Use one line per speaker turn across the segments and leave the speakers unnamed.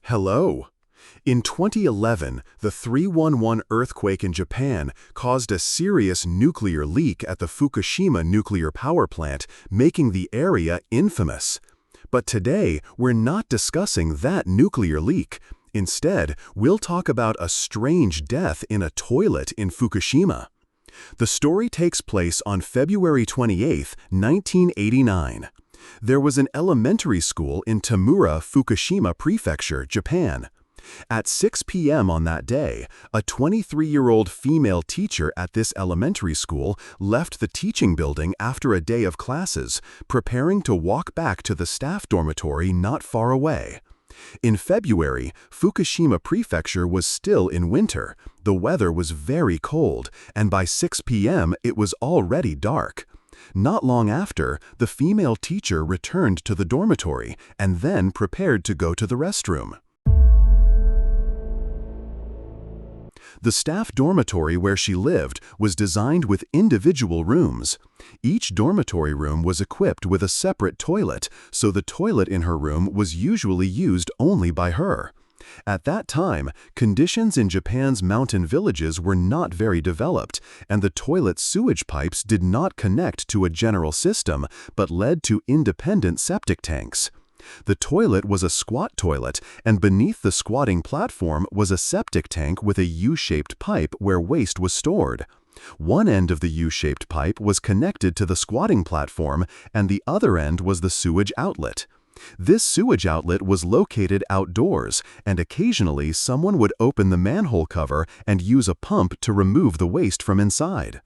Hello. In 2011, the 311 earthquake in Japan caused a serious nuclear leak at the Fukushima nuclear power plant, making the area infamous. But today, we're not discussing that nuclear leak. Instead, we'll talk about a strange death in a toilet in Fukushima. The story takes place on February 28, 1989. There was an elementary school in Tamura, Fukushima Prefecture, Japan. At 6 p.m. on that day, a 23-year-old female teacher at this elementary school left the teaching building after a day of classes, preparing to walk back to the staff dormitory not far away. In February, Fukushima Prefecture was still in winter. The weather was very cold, and by 6 p.m. it was already dark. Not long after, the female teacher returned to the dormitory and then prepared to go to the restroom. The staff dormitory where she lived was designed with individual rooms. Each dormitory room was equipped with a separate toilet, so the toilet in her room was usually used only by her. At that time, conditions in Japan's mountain villages were not very developed, and the toilet sewage pipes did not connect to a general system, but led to independent septic tanks. The toilet was a squat toilet, and beneath the squatting platform was a septic tank with a U-shaped pipe where waste was stored. One end of the U-shaped pipe was connected to the squatting platform, and the other end was the sewage outlet. This sewage outlet was located outdoors, and occasionally someone would open the manhole cover and use a pump to remove the waste from inside.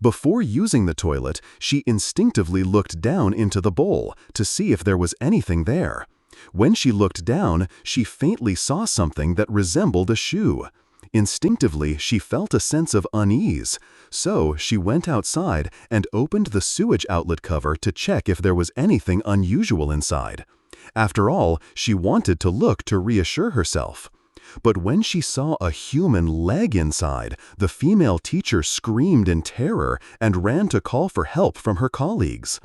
Before using the toilet, she instinctively looked down into the bowl to see if there was anything there. When she looked down, she faintly saw something that resembled a shoe. Instinctively, she felt a sense of unease, so she went outside and opened the sewage outlet cover to check if there was anything unusual inside. After all, she wanted to look to reassure herself. But when she saw a human leg inside, the female teacher screamed in terror and ran to call for help from her colleagues.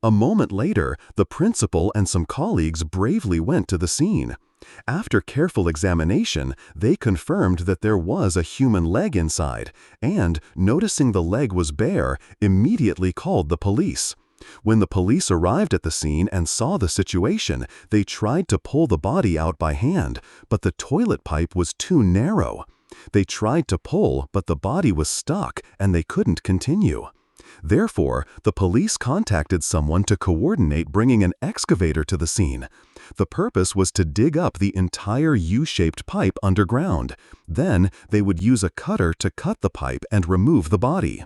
A moment later, the principal and some colleagues bravely went to the scene. After careful examination, they confirmed that there was a human leg inside, and, noticing the leg was bare, immediately called the police. When the police arrived at the scene and saw the situation, they tried to pull the body out by hand, but the toilet pipe was too narrow. They tried to pull, but the body was stuck, and they couldn't continue. Therefore, the police contacted someone to coordinate bringing an excavator to the scene. The purpose was to dig up the entire U-shaped pipe underground. Then, they would use a cutter to cut the pipe and remove the body.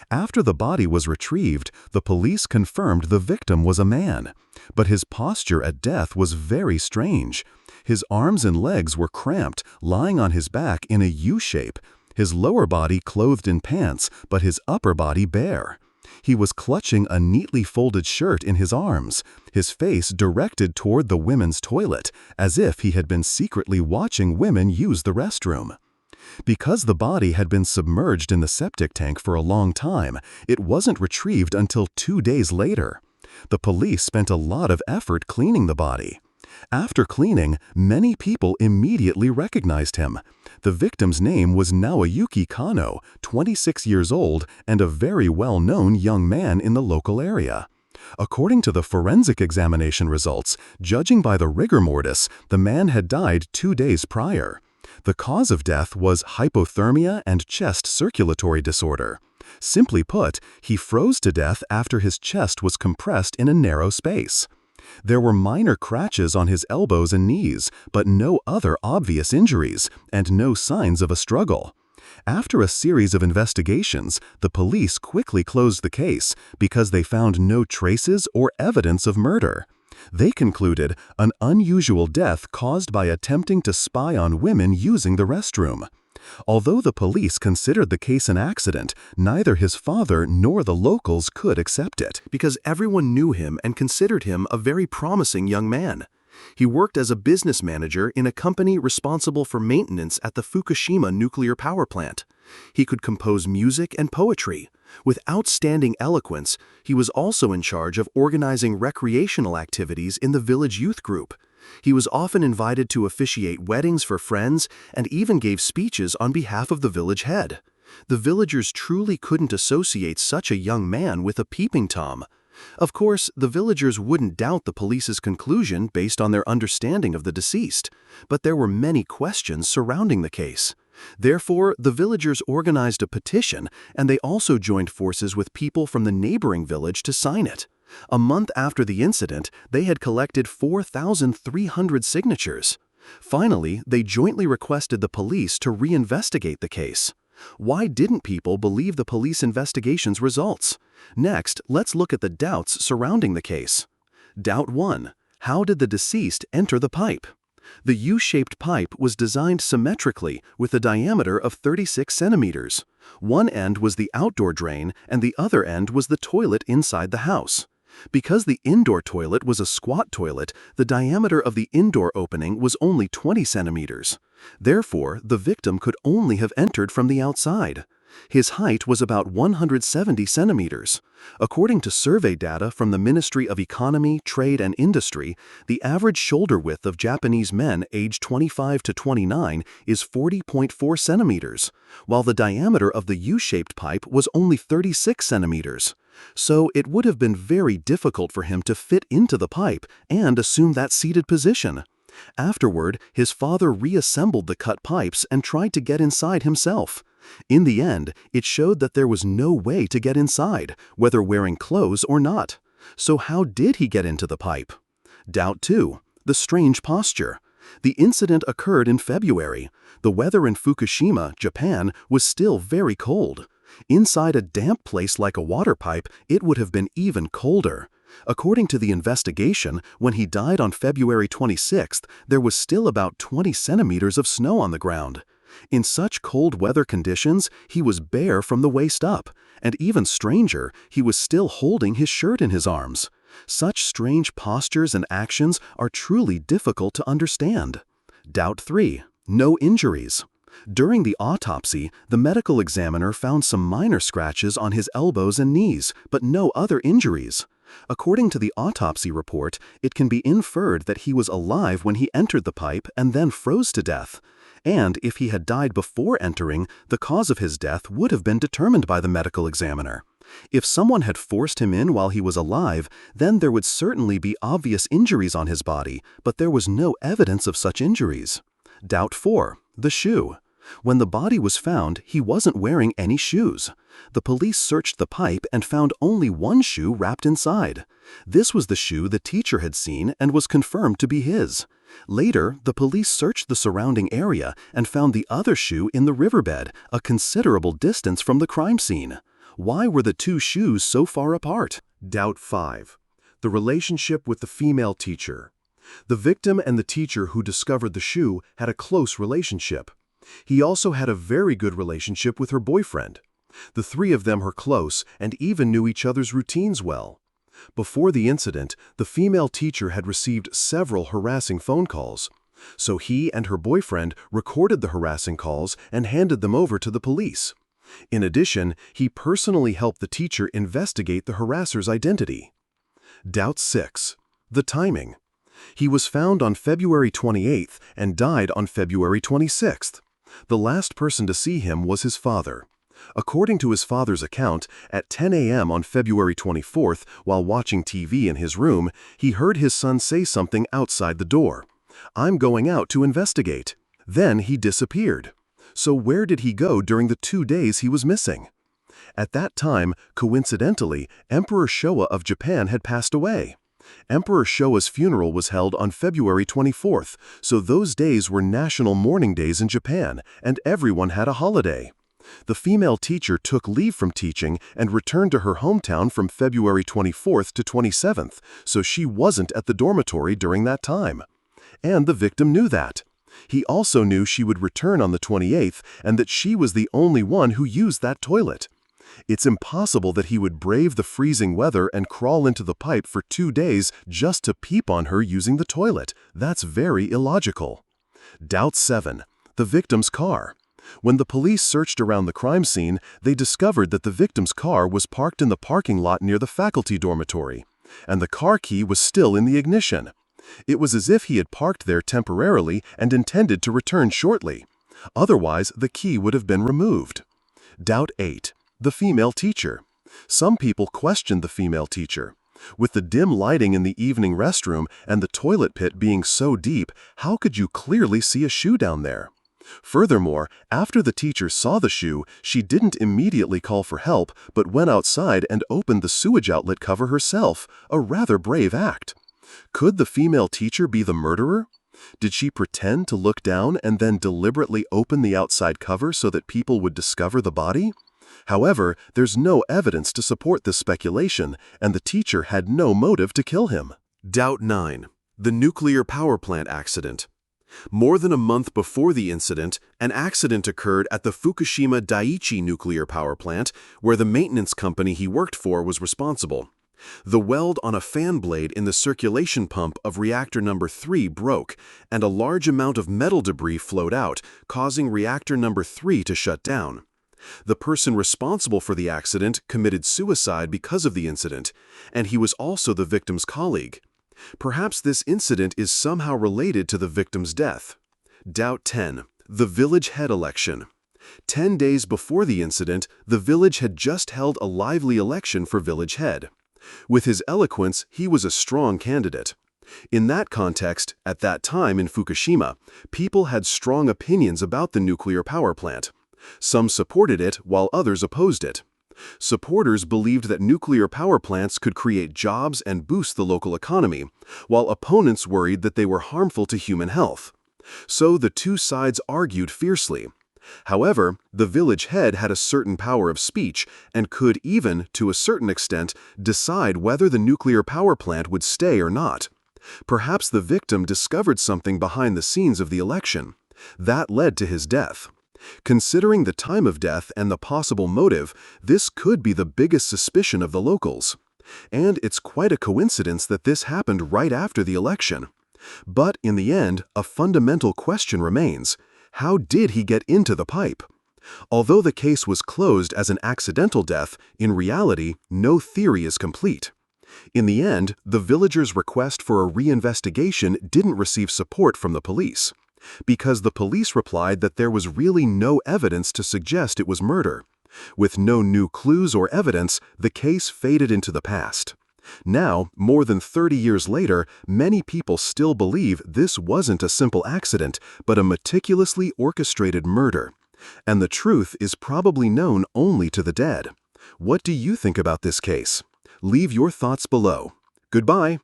After the body was retrieved, the police confirmed the victim was a man. But his posture at death was very strange. His arms and legs were cramped, lying on his back in a U-shape. His lower body clothed in pants, but his upper body bare. He was clutching a neatly folded shirt in his arms, his face directed toward the women's toilet, as if he had been secretly watching women use the restroom. Because the body had been submerged in the septic tank for a long time, it wasn't retrieved until 2 days later. The police spent a lot of effort cleaning the body. After cleaning, many people immediately recognized him. The victim's name was Naoyuki Kano, 26 years old and a very well-known young man in the local area. According to the forensic examination results, judging by the rigor mortis, the man had died 2 days prior. The cause of death was hypothermia and chest circulatory disorder. Simply put, he froze to death after his chest was compressed in a narrow space. There were minor scratches on his elbows and knees, but no other obvious injuries, and no signs of a struggle. After a series of investigations, the police quickly closed the case because they found no traces or evidence of murder. They concluded an unusual death caused by attempting to spy on women using the restroom. Although the police considered the case an accident, neither his father nor the locals could accept it, because everyone knew him and considered him a very promising young man. He worked as a business manager in a company responsible for maintenance at the Fukushima nuclear power plant. He could compose music and poetry. With outstanding eloquence, he was also in charge of organizing recreational activities in the village youth group. He was often invited to officiate weddings for friends and even gave speeches on behalf of the village head. The villagers truly couldn't associate such a young man with a peeping Tom. Of course, the villagers wouldn't doubt the police's conclusion based on their understanding of the deceased, but there were many questions surrounding the case. Therefore, the villagers organized a petition, and they also joined forces with people from the neighboring village to sign it. A month after the incident, they had collected 4,300 signatures. Finally, they jointly requested the police to reinvestigate the case. Why didn't people believe the police investigation's results? Next, let's look at the doubts surrounding the case. Doubt 1. How did the deceased enter the pipe? The U-shaped pipe was designed symmetrically with a diameter of 36 centimeters. One end was the outdoor drain and the other end was the toilet inside the house. Because the indoor toilet was a squat toilet, the diameter of the indoor opening was only 20 centimeters. Therefore, the victim could only have entered from the outside. His height was about 170 centimeters. According to survey data from the Ministry of Economy, Trade and Industry, the average shoulder width of Japanese men aged 25 to 29 is 40.4 centimeters, while the diameter of the U-shaped pipe was only 36 centimeters. So it would have been very difficult for him to fit into the pipe and assume that seated position. Afterward, his father reassembled the cut pipes and tried to get inside himself. In the end, it showed that there was no way to get inside, whether wearing clothes or not. So how did he get into the pipe? Doubt 2. The strange posture. The incident occurred in February. The weather in Fukushima, Japan, was still very cold. Inside a damp place like a water pipe, it would have been even colder. According to the investigation, when he died on February 26th, there was still about 20 centimeters of snow on the ground. In such cold weather conditions, he was bare from the waist up, and even stranger, he was still holding his shirt in his arms. Such strange postures and actions are truly difficult to understand. Doubt 3. No injuries. During the autopsy, the medical examiner found some minor scratches on his elbows and knees, but no other injuries. According to the autopsy report, it can be inferred that he was alive when he entered the pipe and then froze to death. And if he had died before entering, the cause of his death would have been determined by the medical examiner. If someone had forced him in while he was alive, then there would certainly be obvious injuries on his body, but there was no evidence of such injuries. Doubt 4. The shoe. When the body was found, he wasn't wearing any shoes. The police searched the pipe and found only one shoe wrapped inside. This was the shoe the teacher had seen and was confirmed to be his. Later, the police searched the surrounding area and found the other shoe in the riverbed, a considerable distance from the crime scene. Why were the two shoes so far apart? Doubt 5. The relationship with the female teacher. The victim and the teacher who discovered the shoe had a close relationship. He also had a very good relationship with her boyfriend. The three of them were close and even knew each other's routines well. Before the incident, the female teacher had received several harassing phone calls. So he and her boyfriend recorded the harassing calls and handed them over to the police. In addition, he personally helped the teacher investigate the harasser's identity. Doubt 6. The timing. He was found on February 28th and died on February 26th. The last person to see him was his father. According to his father's account, at 10 a.m. on February 24th, while watching TV in his room, he heard his son say something outside the door. "I'm going out to investigate." Then he disappeared. So where did he go during the 2 days he was missing? At that time, coincidentally, Emperor Showa of Japan had passed away. Emperor Showa's funeral was held on February 24th, so those days were national mourning days in Japan, and everyone had a holiday. The female teacher took leave from teaching and returned to her hometown from February 24th to 27th, so she wasn't at the dormitory during that time. And the victim knew that. He also knew she would return on the 28th and that she was the only one who used that toilet. It's impossible that he would brave the freezing weather and crawl into the pipe for 2 days just to peep on her using the toilet. That's very illogical. Doubt 7. The victim's car. When the police searched around the crime scene, they discovered that the victim's car was parked in the parking lot near the faculty dormitory, and the car key was still in the ignition. It was as if he had parked there temporarily and intended to return shortly. Otherwise, the key would have been removed. Doubt 8. The female teacher. Some people questioned the female teacher. With the dim lighting in the evening restroom and the toilet pit being so deep, how could you clearly see a shoe down there? Furthermore, after the teacher saw the shoe, she didn't immediately call for help, but went outside and opened the sewage outlet cover herself, a rather brave act. Could the female teacher be the murderer? Did she pretend to look down and then deliberately open the outside cover so that people would discover the body? However, there's no evidence to support this speculation, and the teacher had no motive to kill him. Doubt 9. The nuclear power plant accident. More than a month before the incident, an accident occurred at the Fukushima Daiichi nuclear power plant, where the maintenance company he worked for was responsible. The weld on a fan blade in the circulation pump of reactor number 3 broke, and a large amount of metal debris flowed out, causing reactor number 3 to shut down. The person responsible for the accident committed suicide because of the incident, and he was also the victim's colleague. Perhaps this incident is somehow related to the victim's death. Doubt 10. The village head election. 10 days before the incident, the village had just held a lively election for village head. With his eloquence, he was a strong candidate. In that context, at that time in Fukushima, people had strong opinions about the nuclear power plant. Some supported it, while others opposed it. Supporters believed that nuclear power plants could create jobs and boost the local economy, while opponents worried that they were harmful to human health. So the two sides argued fiercely. However, the village head had a certain power of speech and could even, to a certain extent, decide whether the nuclear power plant would stay or not. Perhaps the victim discovered something behind the scenes of the election. That led to his death. Considering the time of death and the possible motive, this could be the biggest suspicion of the locals. And it's quite a coincidence that this happened right after the election. But in the end, a fundamental question remains: how did he get into the pipe? Although the case was closed as an accidental death, in reality, no theory is complete. In the end, the villagers' request for a reinvestigation didn't receive support from the police, because the police replied that there was really no evidence to suggest it was murder. With no new clues or evidence, the case faded into the past. Now, more than 30 years later, many people still believe this wasn't a simple accident, but a meticulously orchestrated murder. And the truth is probably known only to the dead. What do you think about this case? Leave your thoughts below. Goodbye.